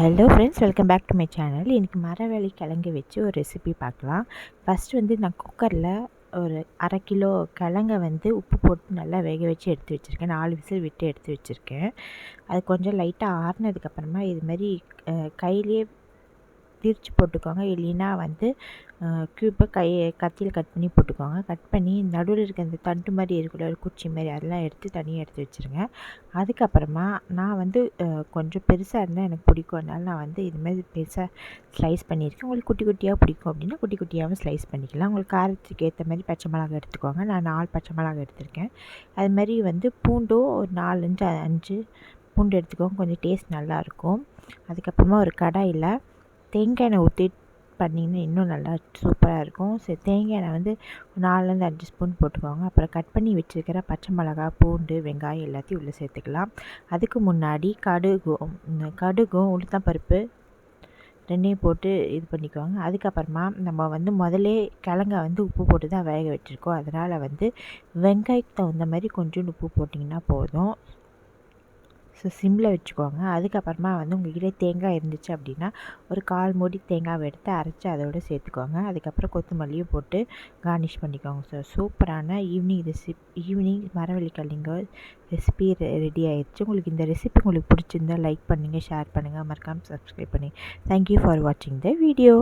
Hello friends, welcome back to my channel. இன்றைக்கி மரவள்ளி கிழங்கு வச்சு ஒரு ரெசிபி பார்க்கலாம். ஃபஸ்ட்டு நான் குக்கரில் ஒரு 1/2 கிலோ கிழங்கை உப்பு போட்டு நல்லா வேக வச்சு எடுத்து வச்சுருக்கேன். 4 விசில் விட்டு எடுத்து வச்சுருக்கேன். அது கொஞ்சம் லைட்டாக ஆறுனதுக்கப்புறமா இதுமாரி கையிலே பிரித்து போட்டுக்கோங்க. இல்லைன்னா க்யூப்பை கத்தியில் கட் பண்ணி போட்டுக்கோங்க. கட் பண்ணி நடுவில் இருக்க அந்த தண்டு மாதிரி இருக்குல்ல, ஒரு குச்சி மாதிரி, அதெல்லாம் எடுத்து தனியாக எடுத்து வச்சுருங்க. அதுக்கப்புறமா நான் கொஞ்சம் பெருசாக இருந்தால் எனக்கு பிடிக்கும். அதனால் நான் இதுமாதிரி பெருசாக ஸ்லைஸ் பண்ணியிருக்கேன். உங்களுக்கு குட்டி குட்டியாக பிடிக்கும் அப்படின்னா குட்டி குட்டியாகவும் ஸ்லைஸ் பண்ணிக்கலாம். உங்களுக்கு காரத்துக்கு ஏற்ற மாதிரி பச்சை மிளகாய் எடுத்துக்கோங்க. நான் 4 பச்சை மிளகாய் எடுத்திருக்கேன். அதுமாதிரி பூண்டும் ஒரு 4 5 பூண்டு எடுத்துக்கோங்க. கொஞ்சம் டேஸ்ட் நல்லாயிருக்கும். அதுக்கப்புறமா ஒரு கடாயில் தேங்காய் எண்ணெய் ஊற்றி பண்ணிங்கன்னா இன்னும் நல்லா சூப்பராக இருக்கும். சரி, தேங்காய் எண்ணெய் 4 5 ஸ்பூன் போட்டுக்கோங்க. அப்புறம் கட் பண்ணி வச்சுருக்கிற பச்சை மிளகா, பூண்டு, வெங்காயம் எல்லாத்தையும் உள்ளே சேர்த்துக்கலாம். அதுக்கு முன்னாடி கடுகும் உளுத்தம்பருப்பு ரெண்டையும் போட்டு இது பண்ணிக்கோங்க. அதுக்கப்புறமா நம்ம முதல்லே கிழங்கை உப்பு போட்டு தான் வேக வச்சுருக்கோம். அதனால் வெங்காயத்துக்கு தகுந்த மாதிரி கொஞ்சோண்டு உப்பு போட்டிங்கன்னா போதும். ஸோ சிம்மில் வச்சுக்கோங்க. அதுக்கப்புறமா உங்கள்கிட்ட தேங்காய் இருந்துச்சு அப்படின்னா ஒரு 1/4 மூடி தேங்காவை எடுத்து அரைச்சி அதோடு சேர்த்துக்கோங்க. அதுக்கப்புறம் கொத்தமல்லியும் போட்டு கார்னிஷ் பண்ணிக்கோங்க. ஸோ சூப்பரான ஈவினிங் மரவள்ளி கிழங்கு ரெசிபி ரெடி ஆயிடுச்சு. உங்களுக்கு இந்த ரெசிபி பிடிச்சிருந்தால் லைக் பண்ணுங்கள், ஷேர் பண்ணுங்கள், மறக்காமல் சப்ஸ்கிரைப் பண்ணி. தேங்க்யூ ஃபார் வாட்சிங் த வீடியோ.